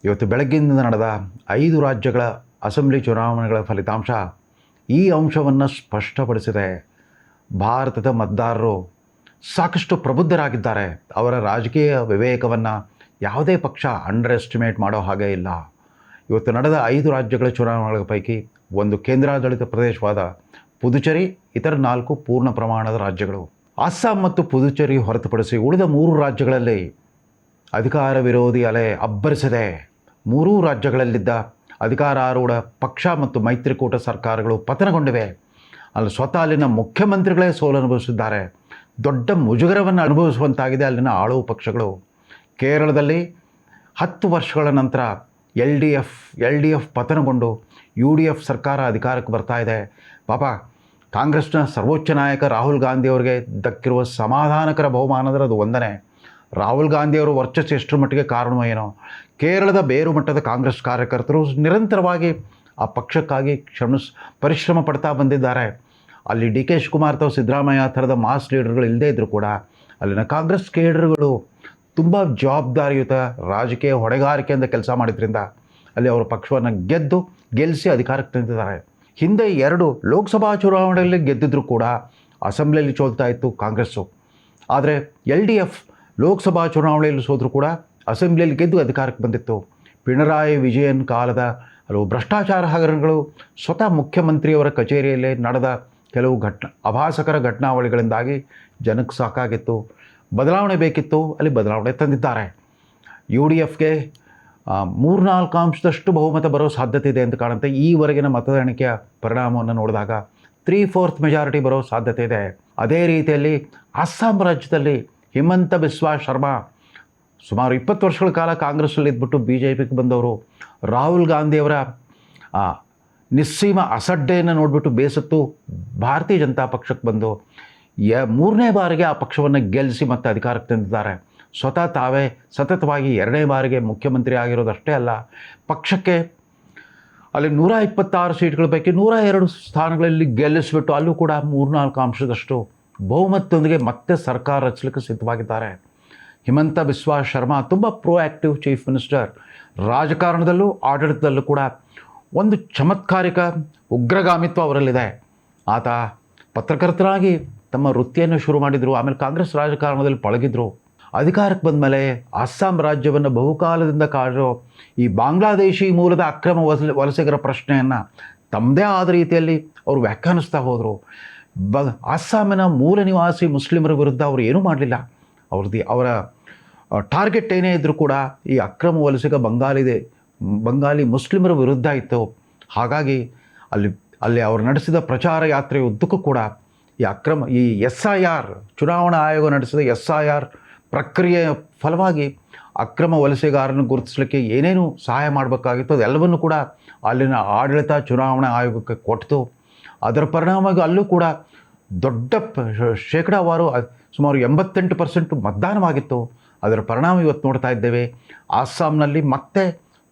ಇವತ್ತು ಬೆಳಗ್ಗಿನಿಂದ ನಡೆದ 5 ರಾಜ್ಯಗಳ ಅಸೆಂಬ್ಲಿ ಚುನಾವಣೆಗಳ ಫಲಿತಾಂಶ ಈ ಅಂಶವನ್ನು ಸ್ಪಷ್ಟಪಡಿಸಿದೆ. ಭಾರತದ ಮತದಾರರು ಸಾಕಷ್ಟು ಪ್ರಬುದ್ಧರಾಗಿದ್ದಾರೆ. ಅವರ ರಾಜಕೀಯ ವಿವೇಕವನ್ನು ಯಾವುದೇ ಪಕ್ಷ ಅಂಡರ್ ಎಸ್ಟಿಮೇಟ್ ಮಾಡೋ ಹಾಗೆ ಇಲ್ಲ. ಇವತ್ತು ನಡೆದ 5 ರಾಜ್ಯಗಳ ಚುನಾವಣೆಗಳ ಪೈಕಿ ಒಂದು ಕೇಂದ್ರಾಡಳಿತ ಪ್ರದೇಶವಾದ ಪುದುಚೇರಿ, ಇತರ 4 ಪೂರ್ಣ ಪ್ರಮಾಣದ ರಾಜ್ಯಗಳು. ಅಸ್ಸಾಂ ಮತ್ತು ಪುದುಚೇರಿ ಹೊರತುಪಡಿಸಿ ಉಳಿದ 3 ರಾಜ್ಯಗಳಲ್ಲಿ ಅಧಿಕಾರ ವಿರೋಧಿ ಅಲೆ ಅಬ್ಬರಿಸಿದೆ. 3 ರಾಜ್ಯಗಳಲ್ಲಿದ್ದ ಅಧಿಕಾರಾರೂಢ ಪಕ್ಷ ಮತ್ತು ಮೈತ್ರಿಕೂಟ ಸರ್ಕಾರಗಳು ಪತನಗೊಂಡಿವೆ. ಅಲ್ಲಿ ಸ್ವತಃ ಅಲ್ಲಿನ ಮುಖ್ಯಮಂತ್ರಿಗಳೇ ಸೋಲು ಅನುಭವಿಸಿದ್ದಾರೆ. ದೊಡ್ಡ ಮುಜುಗರವನ್ನು ಅನುಭವಿಸುವಂತಾಗಿದೆ ಅಲ್ಲಿನ ಆಳುವ ಪಕ್ಷಗಳು. ಕೇರಳದಲ್ಲಿ 10 ವರ್ಷಗಳ ನಂತರ ಎಲ್ ಡಿ ಎಫ್ ಪತನಗೊಂಡು UDF ಸರ್ಕಾರ ಅಧಿಕಾರಕ್ಕೆ ಬರ್ತಾ ಇದೆ. ಪಾಪ ಕಾಂಗ್ರೆಸ್ನ ಸರ್ವೋಚ್ಚ ನಾಯಕ ರಾಹುಲ್ ಗಾಂಧಿಯವರಿಗೆ ದಕ್ಕಿರುವ ಸಮಾಧಾನಕರ ಬಹುಮಾನದ ಅದು ಒಂದನೇ. ರಾಹುಲ್ ಗಾಂಧಿಯವರು ವರ್ಚಸ್ಸು ಎಷ್ಟರ ಮಟ್ಟಿಗೆ ಕಾರಣವೋ ಏನೋ, ಕೇರಳದ ಬೇರು ಮಟ್ಟದ ಕಾಂಗ್ರೆಸ್ ಕಾರ್ಯಕರ್ತರು ನಿರಂತರವಾಗಿ ಆ ಪಕ್ಷಕ್ಕಾಗಿ ಪರಿಶ್ರಮ ಪಡ್ತಾ ಬಂದಿದ್ದಾರೆ. ಅಲ್ಲಿ DK ಶಿವಕುಮಾರ್ ಅಥವಾ ಸಿದ್ದರಾಮಯ್ಯ ಥರದ ಮಾಸ್ ಲೀಡರ್ಗಳು ಇಲ್ಲದೇ ಇದ್ದರೂ ಕೂಡ ಅಲ್ಲಿನ ಕಾಂಗ್ರೆಸ್ ಕೇಡರ್ಗಳು ತುಂಬ ಜವಾಬ್ದಾರಿಯುತ ರಾಜಕೀಯ ಹೊಣೆಗಾರಿಕೆಯಿಂದ ಕೆಲಸ ಮಾಡಿದ್ರಿಂದ ಅಲ್ಲಿ ಅವರ ಪಕ್ಷವನ್ನು ಗೆಲ್ಲಿಸಿ ಅಧಿಕಾರಕ್ಕೆ ತಂದಿದ್ದಾರೆ. ಹಿಂದೆ 2 ಲೋಕಸಭಾ ಚುನಾವಣೆಯಲ್ಲಿ ಗೆದ್ದಿದ್ರು ಕೂಡ ಅಸೆಂಬ್ಲಿಯಲ್ಲಿ ಸೋಲ್ತಾ ಇತ್ತು ಕಾಂಗ್ರೆಸ್ಸು. ಆದರೆ LDF ಲೋಕಸಭಾ ಚುನಾವಣೆಯಲ್ಲಿ ಸೋದರೂ ಕೂಡ ಅಸೆಂಬ್ಲಿಯಲ್ಲಿ ಗೆದ್ದು ಅಧಿಕಾರಕ್ಕೆ ಬಂದಿತ್ತು. ಪಿಣರಾಯಿ ವಿಜಯನ್ ಕಾಲದ ಹಲವು ಭ್ರಷ್ಟಾಚಾರ ಹಗರಣಗಳು, ಸ್ವತಃ ಮುಖ್ಯಮಂತ್ರಿಯವರ ಕಚೇರಿಯಲ್ಲೇ ನಡೆದ ಕೆಲವು ಅಭಾಸಕರ ಘಟನಾವಳಿಗಳಿಂದಾಗಿ ಜನಕ್ಕೆ ಸಾಕಾಗಿತ್ತು. ಬದಲಾವಣೆ ಬೇಕಿತ್ತು, ಅಲ್ಲಿ ಬದಲಾವಣೆ ತಂದಿದ್ದಾರೆ. UDFಗೆ 3-4 ಅಂಶದಷ್ಟು ಬಹುಮತ ಬರೋ ಸಾಧ್ಯತೆ ಇದೆ ಅಂತ ಕಾಣುತ್ತೆ. ಈವರೆಗಿನ ಮತದ ಎಣಿಕೆಯ ಪರಿಣಾಮವನ್ನು ನೋಡಿದಾಗ 3/4 ಮೆಜಾರಿಟಿ ಬರೋ ಸಾಧ್ಯತೆ ಇದೆ. ಅದೇ ರೀತಿಯಲ್ಲಿ ಅಸ್ಸಾಂ ರಾಜ್ಯದಲ್ಲಿ ಹಿಮಂತ ಬಿಸ್ವಾ ಶರ್ಮಾ ಸುಮಾರು 20 ವರ್ಷಗಳ ಕಾಲ ಕಾಂಗ್ರೆಸ್ಸಲ್ಲಿ ಇದ್ಬಿಟ್ಟು BJPಗೆ ಬಂದವರು. ರಾಹುಲ್ ಗಾಂಧಿಯವರ ನಿಸ್ಸೀಮ ಅಸಡ್ಡೆಯನ್ನು ನೋಡಿಬಿಟ್ಟು ಬೇಸತ್ತು ಭಾರತೀಯ ಜನತಾ ಪಕ್ಷಕ್ಕೆ ಬಂದು 3ನೇ ಬಾರಿಗೆ ಆ ಪಕ್ಷವನ್ನು ಗೆಲ್ಲಿಸಿ ಮತ್ತೆ ಅಧಿಕಾರಕ್ಕೆ ತಂದಿದ್ದಾರೆ. ಸ್ವತಃ ತಾವೇ ಸತತವಾಗಿ 2ನೇ ಬಾರಿಗೆ ಮುಖ್ಯಮಂತ್ರಿ ಆಗಿರೋದಷ್ಟೇ ಅಲ್ಲ, ಪಕ್ಷಕ್ಕೆ ಅಲ್ಲಿ 126 ಸೀಟ್ಗಳ ಪೈಕಿ 102 ಸ್ಥಾನಗಳಲ್ಲಿ ಗೆಲ್ಲಿಸಿಬಿಟ್ಟು ಅಲ್ಲೂ ಕೂಡ 3-4 ಅಂಶದಷ್ಟು ಬಹುಮತದೊಂದಿಗೆ ಮತ್ತೆ ಸರ್ಕಾರ ರಚಿಸಲಿಕ್ಕೆ ಸಿದ್ಧವಾಗಿದ್ದಾರೆ. ಹಿಮಂತ ಬಿಸ್ವಾ ಶರ್ಮಾ ತುಂಬ ಪ್ರೋಆ್ಯಕ್ಟಿವ್ ಚೀಫ್ ಮಿನಿಸ್ಟರ್. ರಾಜಕಾರಣದಲ್ಲೂ ಆಡಳಿತದಲ್ಲೂ ಕೂಡ ಒಂದು ಚಮತ್ಕಾರಿಕ ಉಗ್ರಗಾಮಿತ್ವ ಅವರಲ್ಲಿದೆ. ಆತ ಪತ್ರಕರ್ತರಾಗಿ ತಮ್ಮ ವೃತ್ತಿಯನ್ನು ಶುರು ಮಾಡಿದರು. ಆಮೇಲೆ ಕಾಂಗ್ರೆಸ್ ರಾಜಕಾರಣದಲ್ಲಿ ಪಳಗಿದ್ರು. ಅಧಿಕಾರಕ್ಕೆ ಬಂದ ಮೇಲೆ ಅಸ್ಸಾಂ ರಾಜ್ಯವನ್ನು ಬಹುಕಾಲದಿಂದ ಕಾಡಿರೋ ಈ ಬಾಂಗ್ಲಾದೇಶಿ ಮೂಲದ ಅಕ್ರಮ ವಲಸಿಗರ ಪ್ರಶ್ನೆಯನ್ನು ತಮ್ಮದೇ ಆದ ರೀತಿಯಲ್ಲಿ ಅವರು ವ್ಯಾಖ್ಯಾನಿಸ್ತಾ ಹೋದರು. ಅಸ್ಸಾಮಿನ ಮೂಲ ನಿವಾಸಿ ಮುಸ್ಲಿಮರ ವಿರುದ್ಧ ಅವರು ಏನೂ ಮಾಡಲಿಲ್ಲ. ಅವರ ಟಾರ್ಗೆಟ್ ಏನೇ ಇದ್ದರೂ ಕೂಡ ಈ ಅಕ್ರಮ ವಲಸಿಗ ಬಂಗಾಲಿ ಮುಸ್ಲಿಮರ ವಿರುದ್ಧ ಇತ್ತು. ಹಾಗಾಗಿ ಅಲ್ಲಿ ಅವರು ನಡೆಸಿದ ಪ್ರಚಾರ ಯಾತ್ರೆಯ ಉದ್ದಕ್ಕೂ ಕೂಡ ಈ SIR ಚುನಾವಣಾ ಆಯೋಗ ನಡೆಸಿದ SIR ಪ್ರಕ್ರಿಯೆಯ ಫಲವಾಗಿ ಅಕ್ರಮ ವಲಸೆಗಾರನ್ನು ಗುರುತಿಸಲಿಕ್ಕೆ ಏನೇನು ಸಹಾಯ ಮಾಡಬೇಕಾಗಿತ್ತು ಅದೆಲ್ಲವನ್ನು ಕೂಡ ಅಲ್ಲಿನ ಆಡಳಿತ ಚುನಾವಣಾ ಆಯೋಗಕ್ಕೆ ಕೊಟ್ಟಿತು. ಅದರ ಪರಿಣಾಮವಾಗಿ ಅಲ್ಲೂ ಕೂಡ ದೊಡ್ಡ ಶೇಕಡಾವಾರು ಸುಮಾರು 88% ಮತದಾನವಾಗಿತ್ತು. ಅದರ ಪರಿಣಾಮ ಇವತ್ತು ನೋಡ್ತಾ ಇದ್ದೇವೆ. ಅಸ್ಸಾಂನಲ್ಲಿ ಮತ್ತೆ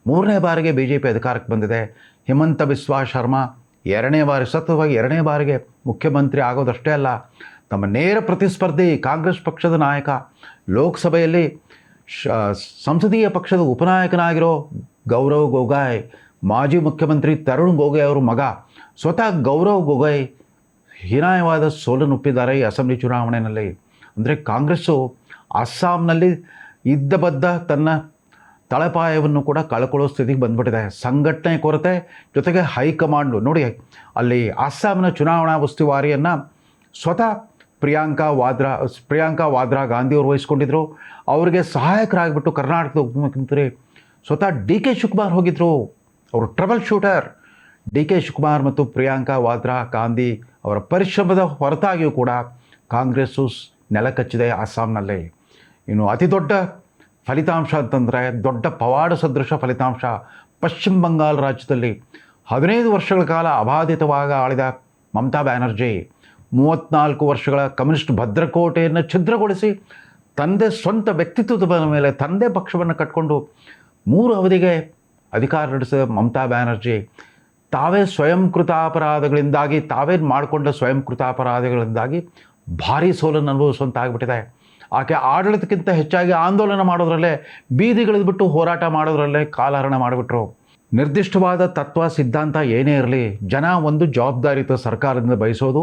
3ನೇ ಬಾರಿಗೆ BJP ಅಧಿಕಾರಕ್ಕೆ ಬಂದಿದೆ. ಹಿಮಂತ ಬಿಸ್ವಾ ಶರ್ಮಾ ಸತತವಾಗಿ 2ನೇ ಬಾರಿಗೆ ಮುಖ್ಯಮಂತ್ರಿ ಆಗೋದಷ್ಟೇ ಅಲ್ಲ, ತಮ್ಮ ನೇರ ಪ್ರತಿಸ್ಪರ್ಧಿ ಕಾಂಗ್ರೆಸ್ ಪಕ್ಷದ ನಾಯಕ, ಲೋಕಸಭೆಯಲ್ಲಿ ಸಂಸದೀಯ ಪಕ್ಷದ ಉಪನಾಯಕನಾಗಿರೋ ಗೌರವ್ ಗೊಗೊಯ್, ಮಾಜಿ ಮುಖ್ಯಮಂತ್ರಿ ತರುಣ್ ಗೊಗೊಯ್ ಅವರ ಮಗ, ಸ್ವತಃ ಗೌರವ್ ಗೊಗೊಯ್ ಹೀನಾಯವಾದ ಸೋಲನ್ನುಪ್ಪಿದ್ದಾರೆ ಈ ಅಸೆಂಬ್ಲಿ ಚುನಾವಣೆಯಲ್ಲಿ. ಅಂದರೆ ಕಾಂಗ್ರೆಸ್ಸು ಅಸ್ಸಾಂನಲ್ಲಿ ಇದ್ದಬದ್ದ ತನ್ನ ತಳಪಾಯವನ್ನು ಕೂಡ ಕಳ್ಕೊಳ್ಳೋ ಸ್ಥಿತಿಗೆ ಬಂದ್ಬಿಟ್ಟಿದೆ. ಸಂಘಟನೆ ಕೊರತೆ ಜೊತೆಗೆ ಹೈಕಮಾಂಡು ನೋಡಿ, ಅಲ್ಲಿ ಅಸ್ಸಾಂನ ಚುನಾವಣಾ ಉಸ್ತುವಾರಿಯನ್ನು ಸ್ವತಃ ಪ್ರಿಯಾಂಕಾ ವಾದ್ರಾ ಗಾಂಧಿಯವರು ವಹಿಸ್ಕೊಂಡಿದ್ರು. ಅವರಿಗೆ ಸಹಾಯಕರಾಗಿಬಿಟ್ಟು ಕರ್ನಾಟಕದ ಉಪಮುಖ್ಯಮಂತ್ರಿ ಸ್ವತಃ DK ಶಿವಕುಮಾರ್ ಹೋಗಿದ್ದರು. ಅವರು ಟ್ರಬಲ್ ಶೂಟರ್. DK ಶಿವಕುಮಾರ್ ಮತ್ತು ಪ್ರಿಯಾಂಕಾ ವಾದ್ರಾ ಗಾಂಧಿ ಅವರ ಪರಿಶ್ರಮದ ಹೊರತಾಗಿಯೂ ಕೂಡ ಕಾಂಗ್ರೆಸ್ಸು ನೆಲಕಚ್ಚಿದೆ ಅಸ್ಸಾಂನಲ್ಲಿ. ಇನ್ನು ಅತಿ ದೊಡ್ಡ ಫಲಿತಾಂಶ ಅಂತಂದರೆ, ದೊಡ್ಡ ಪವಾಡ ಸದೃಶ ಫಲಿತಾಂಶ, ಪಶ್ಚಿಮ ಬಂಗಾಳ ರಾಜ್ಯದಲ್ಲಿ 15 ವರ್ಷಗಳ ಕಾಲ ಅಬಾಧಿತವಾಗಿ ಆಳಿದ ಮಮತಾ ಬ್ಯಾನರ್ಜಿ 34 ವರ್ಷಗಳ ಕಮ್ಯುನಿಸ್ಟ್ ಭದ್ರಕೋಟೆಯನ್ನು ಛಿದ್ರಗೊಳಿಸಿ ತಂದೆ ಸ್ವಂತ ವ್ಯಕ್ತಿತ್ವದ ಮೇಲೆ ತಂದೆ ಪಕ್ಷವನ್ನು ಕಟ್ಕೊಂಡು 3 ಅವಧಿಗೆ ಅಧಿಕಾರ ನಡೆಸಿದ ಮಮತಾ ಬ್ಯಾನರ್ಜಿ ತಾವೇ ಮಾಡಿಕೊಂಡ ಸ್ವಯಂಕೃತ ಅಪರಾಧಗಳಿಂದಾಗಿ ಭಾರೀ ಸೋಲನ್ನು ಅನುಭವಿಸುವಂತಾಗ್ಬಿಟ್ಟಿದೆ. ಆಕೆ ಆಡಳಿತಕ್ಕಿಂತ ಹೆಚ್ಚಾಗಿ ಆಂದೋಲನ ಮಾಡೋದ್ರಲ್ಲೇ, ಬೀದಿಗಿಳಿದ್ಬಿಟ್ಟು ಹೋರಾಟ ಮಾಡೋದ್ರಲ್ಲೇ ಕಾಲಹರಣ ಮಾಡಿಬಿಟ್ರು. ನಿರ್ದಿಷ್ಟವಾದ ತತ್ವ ಸಿದ್ಧಾಂತ ಏನೇ ಇರಲಿ, ಜನ ಒಂದು ಜವಾಬ್ದಾರಿಯುತ ಸರ್ಕಾರದಿಂದ ಬಯಸೋದು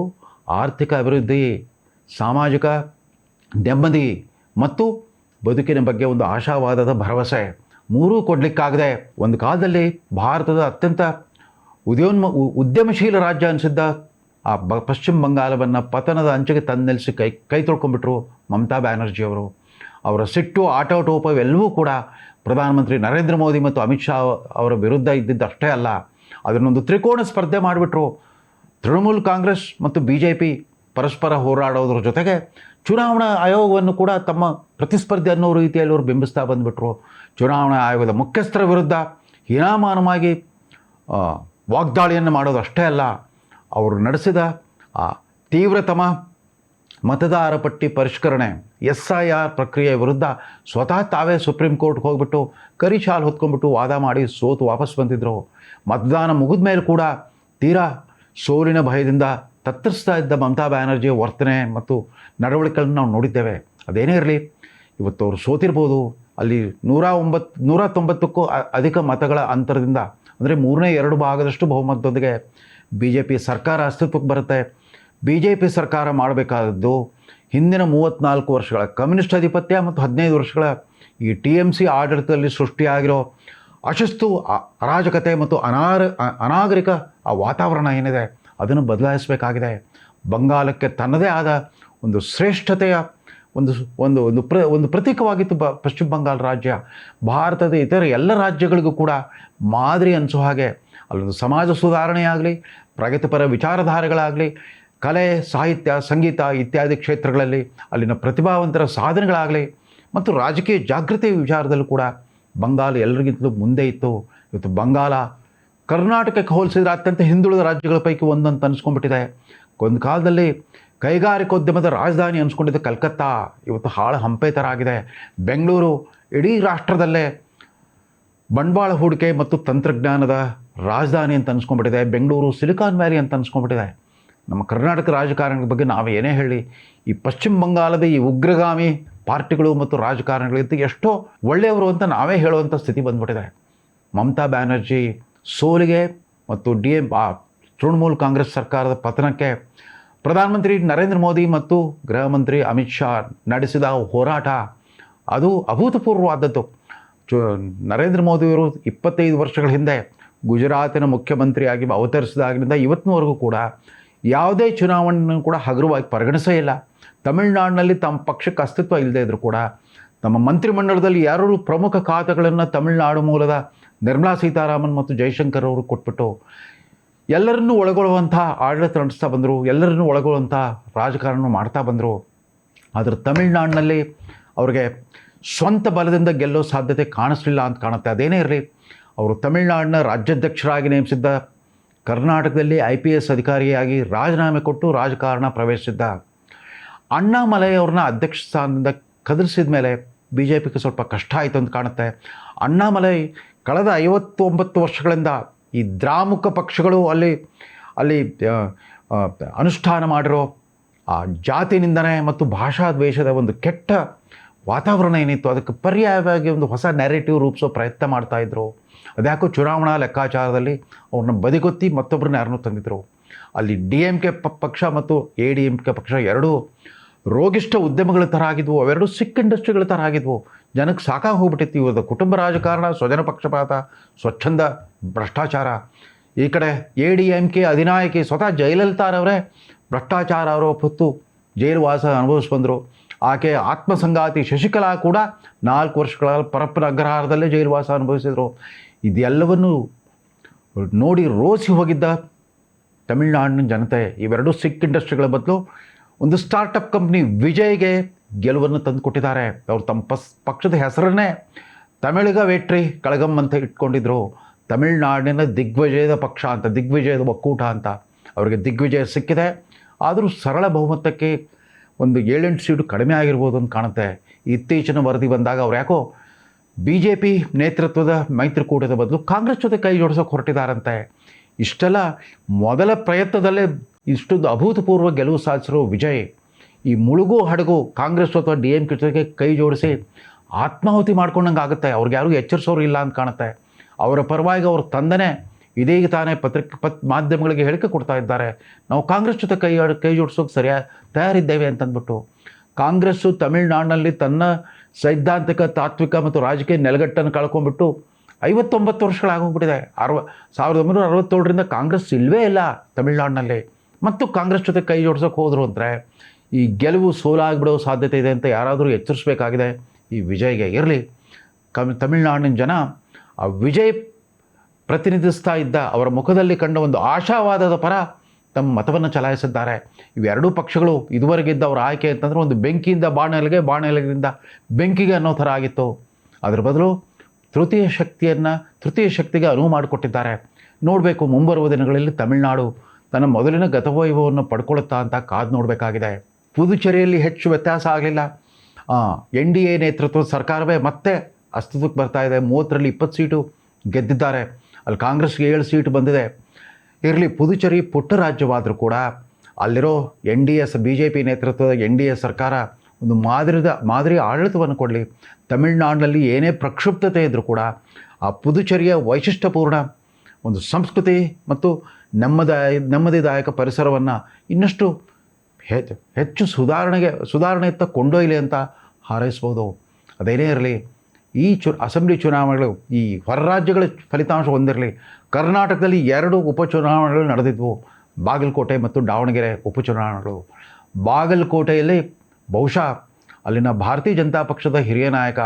ಆರ್ಥಿಕ ಅಭಿವೃದ್ಧಿ, ಸಾಮಾಜಿಕ ನೆಮ್ಮದಿ ಮತ್ತು ಬದುಕಿನ ಬಗ್ಗೆ ಒಂದು ಆಶಾವಾದದ ಭರವಸೆ. ಮೂರೂ ಕೊಡಲಿಕ್ಕಾಗದೆ ಒಂದು ಕಾಲದಲ್ಲಿ ಭಾರತದ ಅತ್ಯಂತ ಉದ್ಯಮಶೀಲ ರಾಜ್ಯ ಅನಿಸಿದ್ದ ಆ ಪಶ್ಚಿಮ ಬಂಗಾಳವನ್ನು ಪತನದ ಅಂಚಿಗೆ ತಂದು ನಿಲ್ಲಿಸಿ ಕೈ ತೊಳ್ಕೊಂಡ್ಬಿಟ್ರು ಮಮತಾ ಬ್ಯಾನರ್ಜಿಯವರು. ಅವರ ಸಿಟ್ಟು, ಆಟೋಟೋಪವೆಲ್ಲವೂ ಕೂಡ ಪ್ರಧಾನಮಂತ್ರಿ ನರೇಂದ್ರ ಮೋದಿ ಮತ್ತು ಅಮಿತ್ ಶಾ ಅವರ ವಿರುದ್ಧ ಇದ್ದಿದ್ದು ಅಷ್ಟೇ ಅಲ್ಲ, ಅದನ್ನೊಂದು ತ್ರಿಕೋಣ ಸ್ಪರ್ಧೆ ಮಾಡಿಬಿಟ್ರು. ತೃಣಮೂಲ್ ಕಾಂಗ್ರೆಸ್ ಮತ್ತು BJP ಪರಸ್ಪರ ಹೋರಾಡೋದ್ರ ಜೊತೆಗೆ ಚುನಾವಣಾ ಆಯೋಗವನ್ನು ಕೂಡ ತಮ್ಮ ಪ್ರತಿಸ್ಪರ್ಧಿ ಅನ್ನೋ ರೀತಿಯಲ್ಲಿ ಅವರು ಬಿಂಬಿಸ್ತಾ ಬಂದುಬಿಟ್ರು. ಚುನಾವಣಾ ಆಯೋಗದ ಮುಖ್ಯಸ್ಥರ ವಿರುದ್ಧ ಹೀನಾಮಾನವಾಗಿ ವಾಗ್ದಾಳಿಯನ್ನು ಮಾಡೋದು ಅಷ್ಟೇ ಅಲ್ಲ, ಅವರು ನಡೆಸಿದ ಆ ತೀವ್ರತಮ ಮತದಾರ ಪಟ್ಟಿ ಪರಿಷ್ಕರಣೆ SIR ಪ್ರಕ್ರಿಯೆ ವಿರುದ್ಧ ಸ್ವತಃ ತಾವೇ ಸುಪ್ರೀಂ ಕೋರ್ಟ್ಗೆ ಹೋಗ್ಬಿಟ್ಟು ಕರಿ ಶಾಲು ಹೊತ್ಕೊಂಡ್ಬಿಟ್ಟು ವಾದ ಮಾಡಿ ಸೋತು ವಾಪಸ್ ಬಂದಿದ್ದರು. ಮತದಾನ ಮುಗಿದ ಮೇಲೆ ಕೂಡ ತೀರಾ ಸೋಲಿನ ಭಯದಿಂದ ತತ್ತರಿಸ್ತಾ ಇದ್ದ ಮಮತಾ ಬ್ಯಾನರ್ಜಿಯ ವರ್ತನೆ ಮತ್ತು ನಡವಳಿಕೆಗಳನ್ನು ನಾವು ನೋಡಿದ್ದೇವೆ. ಅದೇನೇ ಇರಲಿ, ಇವತ್ತು ಅವರು ಸೋತಿರ್ಬೋದು. ಅಲ್ಲಿ 190ಕ್ಕೂ ಅಧಿಕ ಮತಗಳ ಅಂತರದಿಂದ, ಅಂದರೆ 2/3 ಭಾಗದಷ್ಟು ಬಹುಮತದೊಂದಿಗೆ BJP ಸರ್ಕಾರ ಅಸ್ತಿತ್ವಕ್ಕೆ ಬರುತ್ತೆ. BJP ಸರ್ಕಾರ ಮಾಡಬೇಕಾದದ್ದು ಹಿಂದಿನ 34 ವರ್ಷಗಳ ಕಮ್ಯುನಿಸ್ಟ್ ಅಧಿಪತ್ಯ ಮತ್ತು 15 ವರ್ಷಗಳ ಈ TMC ಆಡಳಿತದಲ್ಲಿ ಸೃಷ್ಟಿಯಾಗಿರೋ ಅಶಿಸ್ತು, ಅರಾಜಕತೆ ಮತ್ತು ಅನಾಗರಿಕ ಆ ವಾತಾವರಣ ಏನಿದೆ ಅದನ್ನು ಬದಲಾಯಿಸಬೇಕಾಗಿದೆ. ಬಂಗಾಲಕ್ಕೆ ತನ್ನದೇ ಆದ ಒಂದು ಶ್ರೇಷ್ಠತೆಯ ಒಂದು ಪ್ರತೀಕವಾಗಿತ್ತು ಪಶ್ಚಿಮ ಬಂಗಾಳ ರಾಜ್ಯ. ಭಾರತದ ಇತರ ಎಲ್ಲ ರಾಜ್ಯಗಳಿಗೂ ಕೂಡ ಮಾದರಿ ಅನಿಸೋ ಹಾಗೆ ಅಲ್ಲೊಂದು ಸಮಾಜ ಸುಧಾರಣೆಯಾಗಲಿ, ಪ್ರಗತಿಪರ ವಿಚಾರಧಾರೆಗಳಾಗಲಿ, ಕಲೆ, ಸಾಹಿತ್ಯ, ಸಂಗೀತ ಇತ್ಯಾದಿ ಕ್ಷೇತ್ರಗಳಲ್ಲಿ ಅಲ್ಲಿನ ಪ್ರತಿಭಾವಂತರ ಸಾಧನೆಗಳಾಗಲಿ ಮತ್ತು ರಾಜಕೀಯ ಜಾಗೃತಿ ವಿಚಾರದಲ್ಲೂ ಕೂಡ ಬಂಗಾಲ ಎಲ್ಲರಿಗಿಂತಲೂ ಮುಂದೆ ಇತ್ತು. ಇವತ್ತು ಬಂಗಾಲ ಕರ್ನಾಟಕಕ್ಕೆ ಹೋಲಿಸಿದರೆ ಅತ್ಯಂತ ಹಿಂದುಳಿದ ರಾಜ್ಯಗಳ ಪೈಕಿ ಒಂದಂತ ಅನಿಸ್ಕೊಂಡ್ಬಿಟ್ಟಿದೆ. ಒಂದು ಕಾಲದಲ್ಲಿ ಕೈಗಾರಿಕೋದ್ಯಮದ ರಾಜಧಾನಿ ಅನಿಸ್ಕೊಂಡಿದ್ದ ಕಲ್ಕತ್ತಾ ಇವತ್ತು ಹಾಳು ಹಂಪೆ ಥರ ಆಗಿದೆ. ಬೆಂಗಳೂರು ಇಡೀ ರಾಷ್ಟ್ರದಲ್ಲೇ ಬಂಡವಾಳ ಹೂಡಿಕೆ ಮತ್ತು ತಂತ್ರಜ್ಞಾನದ ರಾಜಧಾನಿ ಅಂತ ಅನಿಸ್ಕೊಂಡ್ಬಿಟ್ಟಿದೆ. ಬೆಂಗಳೂರು ಸಿಲಿಕಾನ್ ವ್ಯಾಲಿ ಅಂತ ಅನಿಸ್ಕೊಂಡ್ಬಿಟ್ಟಿದೆ. ನಮ್ಮ ಕರ್ನಾಟಕ ರಾಜಕಾರಣದ ಬಗ್ಗೆ ನಾವು ಏನೇ ಹೇಳಿ, ಈ ಪಶ್ಚಿಮ ಬಂಗಾಳದ ಈ ಉಗ್ರಗಾಮಿ ಪಾರ್ಟಿಗಳು ಮತ್ತು ರಾಜಕಾರಣಿಗಳಿಂದ ಎಷ್ಟೋ ಒಳ್ಳೆಯವರು ಅಂತ ನಾವೇ ಹೇಳುವಂಥ ಸ್ಥಿತಿ ಬಂದ್ಬಿಟ್ಟಿದೆ. ಮಮತಾ ಬ್ಯಾನರ್ಜಿ ಸೋಲಿಗೆ ಮತ್ತು ತೃಣಮೂಲ್ ಕಾಂಗ್ರೆಸ್ ಸರ್ಕಾರದ ಪತನಕ್ಕೆ ಪ್ರಧಾನಮಂತ್ರಿ ನರೇಂದ್ರ ಮೋದಿ ಮತ್ತು ಗೃಹ ಮಂತ್ರಿ ಅಮಿತ್ ಶಾ ನಡೆಸಿದ ಹೋರಾಟ ಅದು ಅಭೂತಪೂರ್ವವಾದದ್ದು. ನರೇಂದ್ರ ಮೋದಿಯವರು 25 ವರ್ಷಗಳ ಹಿಂದೆ ಗುಜರಾತಿನ ಮುಖ್ಯಮಂತ್ರಿಯಾಗಿ ಅವತರಿಸಿದಾಗಿನಿಂದ ಇವತ್ತಿನವರೆಗೂ ಕೂಡ ಯಾವುದೇ ಚುನಾವಣೆಯನ್ನು ಕೂಡ ಹಗುರವಾಗಿ ಪರಿಗಣಿಸೇ ಇಲ್ಲ. ತಮಿಳುನಾಡಿನಲ್ಲಿ ತಮ್ಮ ಪಕ್ಷಕ್ಕೆ ಅಸ್ತಿತ್ವ ಇಲ್ಲದೇ ಇದ್ದರೂ ಕೂಡ ತಮ್ಮ ಮಂತ್ರಿಮಂಡಲದಲ್ಲಿ 2 ಪ್ರಮುಖ ಖಾತೆಗಳನ್ನು ತಮಿಳುನಾಡು ಮೂಲದ ನಿರ್ಮಲಾ ಸೀತಾರಾಮನ್ ಮತ್ತು ಜೈಶಂಕರ್ ಅವರು ಕೊಟ್ಬಿಟ್ಟು ಎಲ್ಲರನ್ನೂ ಒಳಗೊಳ್ಳುವಂಥ ಆಡಳಿತ ನಡೆಸ್ತಾ ಬಂದರು, ಎಲ್ಲರನ್ನೂ ಒಳಗೊಳ್ಳುವಂಥ ರಾಜಕಾರಣ ಮಾಡ್ತಾ ಬಂದರು. ಆದರೆ ತಮಿಳುನಾಡಿನಲ್ಲಿ ಅವರಿಗೆ ಸ್ವಂತ ಬಲದಿಂದ ಗೆಲ್ಲೋ ಸಾಧ್ಯತೆ ಕಾಣಿಸ್ಲಿಲ್ಲ ಅಂತ ಕಾಣುತ್ತೆ. ಅದೇನೇ ಇರಲಿ, ಅವರು ತಮಿಳುನಾಡಿನ ರಾಜ್ಯಾಧ್ಯಕ್ಷರಾಗಿ ನೇಮಿಸಿದ್ದ, ಕರ್ನಾಟಕದಲ್ಲಿ IPS ಅಧಿಕಾರಿಯಾಗಿ ರಾಜೀನಾಮೆ ಕೊಟ್ಟು ರಾಜಕಾರಣ ಪ್ರವೇಶಿಸಿದ್ದ ಅಣ್ಣಾಮಲೈ ಅವ್ರನ್ನ ಅಧ್ಯಕ್ಷ ಸ್ಥಾನದಿಂದ ಕದಲಿಸಿದ ಮೇಲೆ BJPಗೆ ಸ್ವಲ್ಪ ಕಷ್ಟ ಆಯಿತು ಅಂತ ಕಾಣುತ್ತೆ. ಅಣ್ಣಾಮಲೈ ಕಳೆದ 59 ವರ್ಷಗಳಿಂದ ಈ ದ್ರಾಮುಖ ಪಕ್ಷಗಳು ಅಲ್ಲಿ ಅನುಷ್ಠಾನ ಮಾಡಿರೋ ಆ ಜಾತಿ ನಿಂದನೆ ಮತ್ತು ಭಾಷಾ ದ್ವೇಷದ ಒಂದು ಕೆಟ್ಟ ವಾತಾವರಣ ಏನಿತ್ತು ಅದಕ್ಕೆ ಪರ್ಯಾಯವಾಗಿ ಒಂದು ಹೊಸ ನ್ಯಾರೇಟಿವ್ ರೂಪಿಸೋ ಪ್ರಯತ್ನ ಮಾಡ್ತಾಯಿದ್ರು. ಅದ್ಯಾಕೋ ಚುನಾವಣಾ ಲೆಕ್ಕಾಚಾರದಲ್ಲಿ ಅವ್ರನ್ನ ಬದಿಗೊತ್ತಿ ಮತ್ತೊಬ್ಬರನ್ನ ಯಾರನ್ನೂ ತಂದಿದ್ರು. ಅಲ್ಲಿ DMK ಪಕ್ಷ ಮತ್ತು ADMK ಪಕ್ಷ ಎರಡೂ ರೋಗಿಷ್ಠ ಉದ್ಯಮಗಳ ಥರ ಆಗಿದ್ವು, ಅವೆರಡು ಸಿಕ್ ಇಂಡಸ್ಟ್ರಿಗಳ ಥರ ಆಗಿದ್ವು. ಜನಕ್ಕೆ ಸಾಕಾಗಿ ಹೋಗ್ಬಿಟ್ಟಿತ್ತು ಇವ್ರದ್ದು ಕುಟುಂಬ ರಾಜಕಾರಣ, ಸ್ವಜನ ಪಕ್ಷಪಾತ, ಸ್ವಚ್ಛಂದ ಭ್ರಷ್ಟಾಚಾರ. ಈ ಕಡೆ ADMK ಅಧಿನಾಯಕಿ ಸ್ವತಃ ಜಯಲಲಿತಾರವರೇ ಭ್ರಷ್ಟಾಚಾರ ಆರೋಪ ಹೊತ್ತು ಜೈಲುವಾಸ ಅನುಭವಿಸ್ಬಂದರು. ಆಕೆ ಆತ್ಮಸಂಗಾತಿ ಶಶಿಕಲಾ ಕೂಡ 4 ವರ್ಷಗಳ ಪರಪ್ಪನ ಅಗ್ರಹಾರದಲ್ಲೇ ಜೈಲುವಾಸ ಅನುಭವಿಸಿದರು. ಇದೆಲ್ಲವನ್ನು ನೋಡಿ ರೋಸಿ ಹೋಗಿದ್ದ ತಮಿಳುನಾಡಿನ ಜನತೆ ಇವೆರಡೂ ಸಿಕ್ ಇಂಡಸ್ಟ್ರಿಗಳ ಬದಲು ಒಂದು ಸ್ಟಾರ್ಟಪ್ ಕಂಪ್ನಿ ವಿಜಯ್ಗೆ ಗೆಲುವನ್ನು ತಂದುಕೊಟ್ಟಿದ್ದಾರೆ. ಅವರು ತಮ್ಮ ಪಕ್ಷದ ಹೆಸರನ್ನೇ ತಮಿಳಿಗ ವೇಟ್ರಿ ಕಳಗಂ ಅಂತ ಇಟ್ಕೊಂಡಿದ್ರು. ತಮಿಳುನಾಡಿನ ದಿಗ್ವಿಜಯದ ಪಕ್ಷ ಅಂತ, ದಿಗ್ವಿಜಯದ ಒಕ್ಕೂಟ ಅಂತ ಅವರಿಗೆ ದಿಗ್ವಿಜಯ ಸಿಕ್ಕಿದೆ. ಆದರೂ ಸರಳ ಬಹುಮತಕ್ಕೆ ಒಂದು 7-8 ಸೀಟು ಕಡಿಮೆ ಆಗಿರ್ಬೋದು ಅಂತ ಕಾಣುತ್ತೆ. ಇತ್ತೀಚಿನ ವರದಿ ಬಂದಾಗ ಅವ್ರು ಯಾಕೋ BJP ನೇತೃತ್ವದ ಮೈತ್ರಿಕೂಟದ ಬದಲು ಕಾಂಗ್ರೆಸ್ ಜೊತೆ ಕೈ ಜೋಡಿಸೋಕೆ ಹೊರಟಿದ್ದಾರಂತೆ. ಇಷ್ಟೆಲ್ಲ ಮೊದಲ ಪ್ರಯತ್ನದಲ್ಲೇ ಇಷ್ಟೊಂದು ಅಭೂತಪೂರ್ವ ಗೆಲುವು ಸಾಧಿಸಿರೋ ವಿಜಯ್ ಈ ಮುಳುಗು ಹಡಗು ಕಾಂಗ್ರೆಸ್ ಅಥವಾ DMK ಜೊತೆಗೆ ಕೈ ಜೋಡಿಸಿ ಆತ್ಮಾಹುತಿ ಮಾಡ್ಕೊಂಡಂಗೆ ಆಗುತ್ತೆ. ಅವ್ರಿಗೆ ಯಾರಿಗೂ ಎಚ್ಚರಿಸೋರು ಇಲ್ಲ ಅಂತ ಕಾಣುತ್ತೆ. ಅವರ ಪರವಾಗಿ ಅವ್ರ ತಂದೆನೇ ಇದೀಗ ತಾನೇ ಮಾಧ್ಯಮಗಳಿಗೆ ಹೇಳಿಕೆ ಕೊಡ್ತಾ ಇದ್ದಾರೆ, ನಾವು ಕಾಂಗ್ರೆಸ್ ಜೊತೆ ಕೈ ಜೋಡಿಸೋಕೆ ತಯಾರಿದ್ದೇವೆ ಅಂತಂದ್ಬಿಟ್ಟು. ಕಾಂಗ್ರೆಸ್ಸು ತಮಿಳುನಾಡಿನಲ್ಲಿ ತನ್ನ ಸೈದ್ಧಾಂತಿಕ, ತಾತ್ವಿಕ ಮತ್ತು ರಾಜಕೀಯ ನೆಲೆಗಟ್ಟನ್ನು ಕಳ್ಕೊಂಡ್ಬಿಟ್ಟು 59 ವರ್ಷಗಳಾಗೋಗ್ಬಿಟ್ಟಿದೆ. 1967ರಿಂದ ಕಾಂಗ್ರೆಸ್ ಇಲ್ಲವೇ ಇಲ್ಲ ತಮಿಳುನಾಡಿನಲ್ಲಿ. ಮತ್ತು ಕಾಂಗ್ರೆಸ್ ಜೊತೆ ಕೈ ಜೋಡಿಸೋಕೆ ಹೋದರು ಅಂದರೆ ಈ ಗೆಲುವು ಸೋಲಾಗಿಬಿಡೋ ಸಾಧ್ಯತೆ ಇದೆ ಅಂತ ಯಾರಾದರೂ ಎಚ್ಚರಿಸಬೇಕಾಗಿದೆ ಈ ವಿಜಯ್ಗೆ. ಇರಲಿ, ತಮಿಳುನಾಡಿನ ಜನ ಆ ವಿಜಯ್ ಪ್ರತಿನಿಧಿಸ್ತಾ ಇದ್ದ ಅವರ ಮುಖದಲ್ಲಿ ಕಂಡ ಒಂದು ಆಶಾವಾದದ ಪರ ತಮ್ಮ ಮತವನ್ನು ಚಲಾಯಿಸಿದ್ದಾರೆ. ಇವೆರಡೂ ಪಕ್ಷಗಳು ಇದುವರೆಗಿದ್ದ ಅವರ ಆಯ್ಕೆ ಅಂತಂದರೆ ಒಂದು ಬೆಂಕಿಯಿಂದ ಬಾಣಲೆಗೆ, ಬಾಣಲೆಗಿಂದ ಬೆಂಕಿಗೆ ಅನ್ನೋ ಥರ ಆಗಿತ್ತು. ಅದರ ಬದಲು ತೃತೀಯ ಶಕ್ತಿಗೆ ಅನುವು ಮಾಡಿಕೊಟ್ಟಿದ್ದಾರೆ. ನೋಡಬೇಕು ಮುಂಬರುವ ದಿನಗಳಲ್ಲಿ ತಮಿಳುನಾಡು ತನ್ನ ಮೊದಲಿನ ಗತವೈಭವವನ್ನು ಪಡ್ಕೊಳ್ಳುತ್ತಾ ಅಂತ ಕಾದು ನೋಡಬೇಕಾಗಿದೆ. ಪುದುಚೇರಿಯಲ್ಲಿ ಹೆಚ್ಚು ವ್ಯತ್ಯಾಸ ಆಗಲಿಲ್ಲ. NDA ನೇತೃತ್ವದ ಸರ್ಕಾರವೇ ಮತ್ತೆ ಅಸ್ತಿತ್ವಕ್ಕೆ ಬರ್ತಾ ಇದೆ. 30ರಲ್ಲಿ 20 ಸೀಟು ಗೆದ್ದಿದ್ದಾರೆ. ಅಲ್ಲಿ ಕಾಂಗ್ರೆಸ್ಗೆ 7 ಸೀಟು ಬಂದಿದೆ. ಇರಲಿ, ಪುದುಚೇರಿ ಪುಟ್ಟ ರಾಜ್ಯವಾದರೂ ಕೂಡ ಅಲ್ಲಿರೋ BJP ನೇತೃತ್ವದ NDA ಸರ್ಕಾರ ಒಂದು ಮಾದರಿ ಆಡಳಿತವನ್ನು ಕೊಡಲಿ. ತಮಿಳುನಾಡಿನಲ್ಲಿ ಏನೇ ಪ್ರಕ್ಷುಬ್ಧತೆ ಇದ್ದರೂ ಕೂಡ ಆ ಪುದುಚೇರಿಯ ವೈಶಿಷ್ಟ್ಯಪೂರ್ಣ ಒಂದು ಸಂಸ್ಕೃತಿ ಮತ್ತು ನೆಮ್ಮದಿದಾಯಕ ಪರಿಸರವನ್ನು ಇನ್ನಷ್ಟು ಹೆಚ್ಚು ಸುಧಾರಣೆಯತ್ತ ಕೊಂಡೊಯ್ಯಲಿ ಅಂತ ಹಾರೈಸ್ಬೋದು. ಅದೇನೇ ಇರಲಿ, ಈ ಅಸೆಂಬ್ಲಿ ಚುನಾವಣೆಗಳು, ಈ ಹೊರ ರಾಜ್ಯಗಳ ಫಲಿತಾಂಶ ಹೊಂದಿರಲಿ. ಕರ್ನಾಟಕದಲ್ಲಿ 2 ಉಪಚುನಾವಣೆಗಳು ನಡೆದಿದ್ವು, ಬಾಗಲಕೋಟೆ ಮತ್ತು ದಾವಣಗೆರೆ ಉಪಚುನಾವಣೆಗಳು. ಬಾಗಲಕೋಟೆಯಲ್ಲಿ ಬಹುಶಃ ಅಲ್ಲಿನ ಭಾರತೀಯ ಜನತಾ ಪಕ್ಷದ ಹಿರಿಯ ನಾಯಕ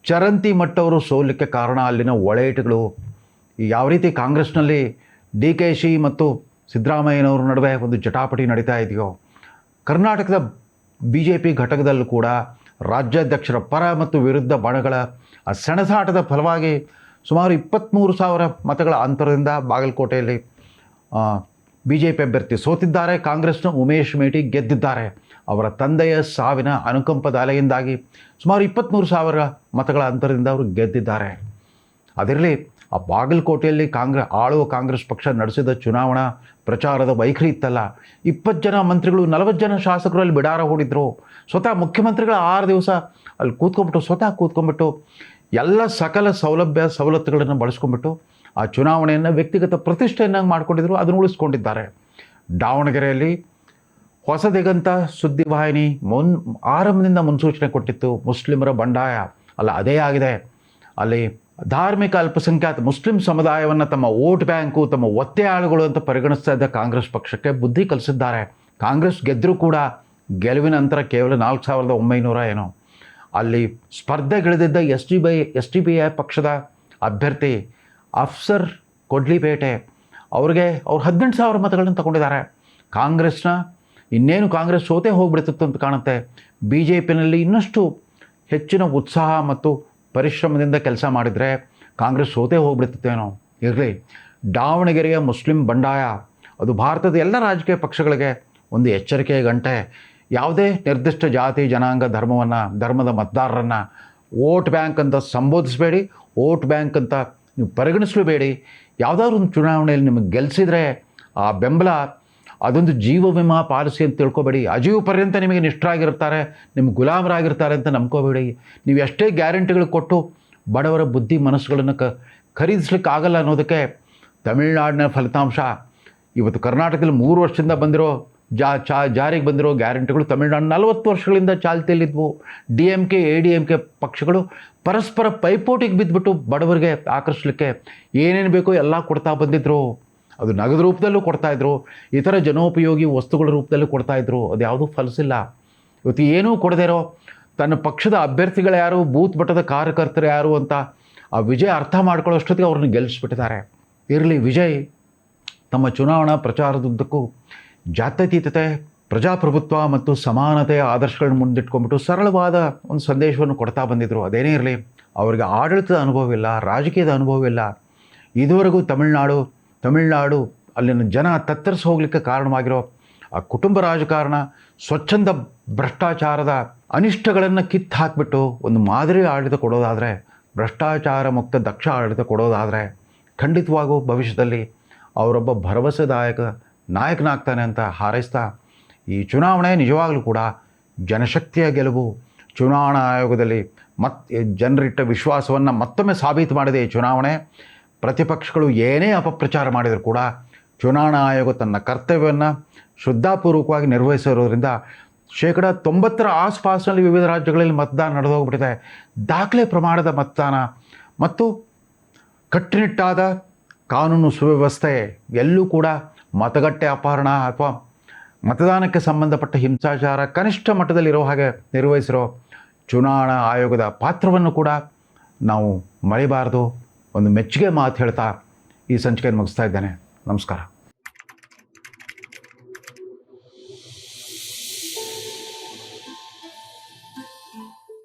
ಚರಂತಿ ಮಠ್ ಅವರು ಸೋಲಿಕ್ಕೆ ಕಾರಣ ಅಲ್ಲಿನ ಒಳೇಟುಗಳು. ಯಾವ ರೀತಿ ಕಾಂಗ್ರೆಸ್ನಲ್ಲಿ DKC ಮತ್ತು ಸಿದ್ದರಾಮಯ್ಯನವ್ರ ನಡುವೆ ಒಂದು ಜಟಾಪಟಿ ನಡೀತಾ ಇದೆಯೋ, ಕರ್ನಾಟಕದ BJP ಘಟಕದಲ್ಲೂ ಕೂಡ ರಾಜ್ಯಾಧ್ಯಕ್ಷರ ಪರ ಮತ್ತು ವಿರುದ್ಧ ಬಣಗಳ ಆ ಸೆಣಸಾಟದ ಫಲವಾಗಿ ಸುಮಾರು 23,000 ಮತಗಳ ಅಂತರದಿಂದ ಬಾಗಲಕೋಟೆಯಲ್ಲಿ BJP ಅಭ್ಯರ್ಥಿ ಸೋತಿದ್ದಾರೆ. ಕಾಂಗ್ರೆಸ್ನ ಉಮೇಶ್ ಮೇಟಿ ಗೆದ್ದಿದ್ದಾರೆ. ಅವರ ತಂದೆಯ ಸಾವಿನ ಅನುಕಂಪದ ಅಲೆಯಿಂದಾಗಿ ಸುಮಾರು 23,000 ಮತಗಳ ಅಂತರದಿಂದ ಅವರು ಗೆದ್ದಿದ್ದಾರೆ. ಅದಿರಲಿ, ಆ ಬಾಗಲಕೋಟೆಯಲ್ಲಿ ಆಳುವ ಕಾಂಗ್ರೆಸ್ ಪಕ್ಷ ನಡೆಸಿದ ಚುನಾವಣಾ ಪ್ರಚಾರದ ವೈಖರಿ ಇತ್ತಲ್ಲ. 20 ಜನ ಮಂತ್ರಿಗಳು, 40 ಜನ ಶಾಸಕರು ಅಲ್ಲಿ ಬಿಡಾರ ಹೂಡಿದ್ರು. ಸ್ವತಃ ಮುಖ್ಯಮಂತ್ರಿಗಳು 6 ದಿವಸ ಅಲ್ಲಿ ಕೂತ್ಕೊಂಡ್ಬಿಟ್ಟು ಎಲ್ಲ ಸಕಲ ಸವಲತ್ತುಗಳನ್ನು ಬಳಸ್ಕೊಂಡ್ಬಿಟ್ಟು ಆ ಚುನಾವಣೆಯನ್ನು ವ್ಯಕ್ತಿಗತ ಪ್ರತಿಷ್ಠೆಯನ್ನಾಗಿ ಮಾಡ್ಕೊಂಡಿದ್ರು, ಅದನ್ನು ಉಳಿಸ್ಕೊಂಡಿದ್ದಾರೆ. ದಾವಣಗೆರೆಯಲ್ಲಿ ಹೊಸ ದಿಗಂತ ಸುದ್ದಿವಾಹಿನಿ ಆರಂಭದಿಂದ ಮುನ್ಸೂಚನೆ ಕೊಟ್ಟಿತ್ತು, ಮುಸ್ಲಿಮರ ಬಂಡಾಯ ಅಲ್ಲ ಅದೇ ಆಗಿದೆ. ಅಲ್ಲಿ ಧಾರ್ಮಿಕ ಅಲ್ಪಸಂಖ್ಯಾತ ಮುಸ್ಲಿಂ ಸಮುದಾಯವನ್ನು ತಮ್ಮ ವೋಟ್ ಬ್ಯಾಂಕು, ತಮ್ಮ ಒತ್ತೆಯಾಳುಗಳು ಅಂತ ಪರಿಗಣಿಸ್ತಾ ಇದ್ದ ಕಾಂಗ್ರೆಸ್ ಪಕ್ಷಕ್ಕೆ ಬುದ್ಧಿ ಕಲಿಸಿದ್ದಾರೆ. ಕಾಂಗ್ರೆಸ್ ಗೆದ್ದರೂ ಕೂಡ ಗೆಲುವಿನ ನಂತರ ಕೇವಲ 4,900 ಏನೋ. ಅಲ್ಲಿ ಸ್ಪರ್ಧೆಗಿಳಿದಿದ್ದ SDPI ಪಕ್ಷದ ಅಭ್ಯರ್ಥಿ ಅಫ್ಸರ್ ಕೊಡ್ಲಿಪೇಟೆ ಅವ್ರು 18,000 ಮತಗಳನ್ನು ತಗೊಂಡಿದ್ದಾರೆ. ಕಾಂಗ್ರೆಸ್ ಸೋತೆ ಹೋಗ್ಬಿಡ್ತಿತ್ತು ಅಂತ ಕಾಣುತ್ತೆ. BJPನಲ್ಲಿ ಇನ್ನಷ್ಟು ಹೆಚ್ಚಿನ ಉತ್ಸಾಹ ಮತ್ತು ಪರಿಶ್ರಮದಿಂದ ಕೆಲಸ ಮಾಡಿದರೆ ಕಾಂಗ್ರೆಸ್ ಸೋತೆ ಹೋಗ್ಬಿಡ್ತಿತ್ತೇನೋ. ಇರಲಿ, ದಾವಣಗೆರೆಯ ಮುಸ್ಲಿಂ ಬಂಡಾಯ ಅದು ಭಾರತದ ಎಲ್ಲ ರಾಜಕೀಯ ಪಕ್ಷಗಳಿಗೆ ಒಂದು ಎಚ್ಚರಿಕೆಯ ಗಂಟೆ. ಯಾವುದೇ ನಿರ್ದಿಷ್ಟ ಜಾತಿ, ಜನಾಂಗ, ಧರ್ಮದ ಮತದಾರರನ್ನು ವೋಟ್ ಬ್ಯಾಂಕ್ ಅಂತ ಸಂಬೋಧಿಸಬೇಡಿ, ವೋಟ್ ಬ್ಯಾಂಕ್ ಅಂತ ನೀವು ಪರಿಗಣಿಸಲೇಬೇಡಿ. ಯಾವುದಾದ್ರೂ ಒಂದು ಚುನಾವಣೆಯಲ್ಲಿ ನಿಮಗೆ ಗೆಲ್ಲಿಸಿದರೆ ಆ ಬೆಂಬಲ ಅದೊಂದು ಜೀವ ವಿಮಾ ಪಾಲಿಸಿ ಅಂತ ತಿಳ್ಕೊಬೇಡಿ. ಅಜೀವ ಪರ್ಯಂತ ನಿಮಗೆ ನಿಷ್ಠರಾಗಿರ್ತಾರೆ, ನಿಮ್ಗೆ ಗುಲಾಮರಾಗಿರ್ತಾರೆ ಅಂತ ನಂಬ್ಕೋಬೇಡಿ. ನೀವು ಎಷ್ಟೇ ಗ್ಯಾರಂಟಿಗಳು ಕೊಟ್ಟು ಬಡವರ ಬುದ್ಧಿ ಮನಸ್ಸುಗಳನ್ನು ಖರೀದಿಸ್ಲಿಕ್ಕೆ ಆಗಲ್ಲ ಅನ್ನೋದಕ್ಕೆ ತಮಿಳುನಾಡಿನ ಫಲಿತಾಂಶ. ಇವತ್ತು ಕರ್ನಾಟಕದಲ್ಲಿ 3 ವರ್ಷದಿಂದ ಬಂದಿರೋ ಜಾರಿಗೆ ಬಂದಿರೋ ಗ್ಯಾರಂಟಿಗಳು ತಮಿಳುನಾಡು 40 ವರ್ಷಗಳಿಂದ ಚಾಲ್ತಿಯಲ್ಲಿದ್ವು. DMK ADMK ಪಕ್ಷಗಳು ಪರಸ್ಪರ ಪೈಪೋಟಿಗೆ ಬಿದ್ದುಬಿಟ್ಟು ಬಡವರಿಗೆ ಆಕರ್ಷಿಸಲಿಕ್ಕೆ ಏನೇನು ಬೇಕೋ ಎಲ್ಲ ಕೊಡ್ತಾ ಬಂದಿದ್ದರು. ಅದು ನಗದು ರೂಪದಲ್ಲೂ ಕೊಡ್ತಾಯಿದ್ರು, ಇತರ ಜನೋಪಯೋಗಿ ವಸ್ತುಗಳ ರೂಪದಲ್ಲೂ ಕೊಡ್ತಾಯಿದ್ರು. ಅದು ಯಾವುದೂ ಫಲಿಸಿಲ್ಲ. ಇವತ್ತು ಏನೂ ಕೊಡದಿರೋ ತನ್ನ ಪಕ್ಷದ ಅಭ್ಯರ್ಥಿಗಳು ಯಾರು, ಬೂತ್ ಮಟ್ಟದ ಕಾರ್ಯಕರ್ತರು ಯಾರು ಅಂತ ಆ ವಿಜಯ್ ಅರ್ಥ ಮಾಡ್ಕೊಳ್ಳೋಷ್ಟೊತ್ತಿಗೆ ಅವ್ರನ್ನ ಗೆಲ್ಲಿಸ್ಬಿಟ್ಟಿದ್ದಾರೆ. ಇರಲಿ, ವಿಜಯ್ ತಮ್ಮ ಚುನಾವಣಾ ಪ್ರಚಾರದುದ್ದಕ್ಕೂ ಜಾತ್ಯತೀತತೆ, ಪ್ರಜಾಪ್ರಭುತ್ವ ಮತ್ತು ಸಮಾನತೆಯ ಆದರ್ಶಗಳನ್ನು ಮುಂದಿಟ್ಕೊಂಡ್ಬಿಟ್ಟು ಸರಳವಾದ ಒಂದು ಸಂದೇಶವನ್ನು ಕೊಡ್ತಾ ಬಂದಿದ್ದರು. ಅದೇನೇ ಇರಲಿ, ಅವರಿಗೆ ಆಡಳಿತದ ಅನುಭವವಿಲ್ಲ, ರಾಜಕೀಯದ ಅನುಭವವಿಲ್ಲ. ಇದುವರೆಗೂ ತಮಿಳುನಾಡು ಅಲ್ಲಿನ ಜನ ತತ್ತರಿಸಿ ಹೋಗಲಿಕ್ಕೆ ಕಾರಣವಾಗಿರೋ ಆ ಕುಟುಂಬ ರಾಜಕಾರಣ, ಸ್ವಚ್ಛಂದ ಭ್ರಷ್ಟಾಚಾರದ ಅನಿಷ್ಟಗಳನ್ನು ಕಿತ್ತು ಹಾಕಿಬಿಟ್ಟು ಒಂದು ಮಾದರಿ ಆಡಳಿತ ಕೊಡೋದಾದರೆ, ಭ್ರಷ್ಟಾಚಾರ ಮುಕ್ತ ದಕ್ಷ ಆಡಳಿತ ಕೊಡೋದಾದರೆ ಖಂಡಿತವಾಗೂ ಭವಿಷ್ಯದಲ್ಲಿ ಅವರೊಬ್ಬ ಭರವಸೆದಾಯಕ ನಾಯಕನಾಗ್ತಾನೆ ಅಂತ ಹಾರೈಸ್ತಾ ಈ ಚುನಾವಣೆ ನಿಜವಾಗಲೂ ಕೂಡ ಜನಶಕ್ತಿಯ ಗೆಲುವು. ಚುನಾವಣಾ ಆಯೋಗದಲ್ಲಿ ಜನರಿಟ್ಟ ವಿಶ್ವಾಸವನ್ನು ಮತ್ತೊಮ್ಮೆ ಸಾಬೀತು ಮಾಡಿದೆ ಈ ಚುನಾವಣೆ. ಪ್ರತಿಪಕ್ಷಗಳು ಏನೇ ಅಪಪ್ರಚಾರ ಮಾಡಿದರೂ ಕೂಡ ಚುನಾವಣಾ ಆಯೋಗ ತನ್ನ ಕರ್ತವ್ಯವನ್ನು ಶ್ರದ್ಧಾಪೂರ್ವಕವಾಗಿ ನಿರ್ವಹಿಸಿರೋದ್ರಿಂದ 90% ಆಸುಪಾಸಿನಲ್ಲಿ ವಿವಿಧ ರಾಜ್ಯಗಳಲ್ಲಿ ಮತದಾನ ನಡೆದೋಗ್ಬಿಟ್ಟಿದೆ. ದಾಖಲೆ ಪ್ರಮಾಣದ ಮತದಾನ ಮತ್ತು ಕಟ್ಟುನಿಟ್ಟಾದ ಕಾನೂನು ಸುವ್ಯವಸ್ಥೆ ಎಲ್ಲೂ ಕೂಡ ಮತಗಟ್ಟೆ ಅಪಹರಣ ಅಥವಾ ಮತದಾನಕ್ಕೆ ಸಂಬಂಧಪಟ್ಟ ಹಿಂಸಾಚಾರ ಕನಿಷ್ಠ ಮಟ್ಟದಲ್ಲಿರೋ ಹಾಗೆ ನಿರ್ವಹಿಸಿರೋ ಚುನಾವಣಾ ಆಯೋಗದ ಪಾತ್ರವನ್ನು ಕೂಡ ನಾವು ಮರಿಬಾರದು. ಒಂದು ಮೆಚ್ಚುಗೆ ಮಾತು ಹೇಳ್ತಾ ಈ ಸಂಚಿಕೆಯನ್ನು ಮುಗಿಸ್ತಾ ಇದ್ದೇನೆ. ನಮಸ್ಕಾರ.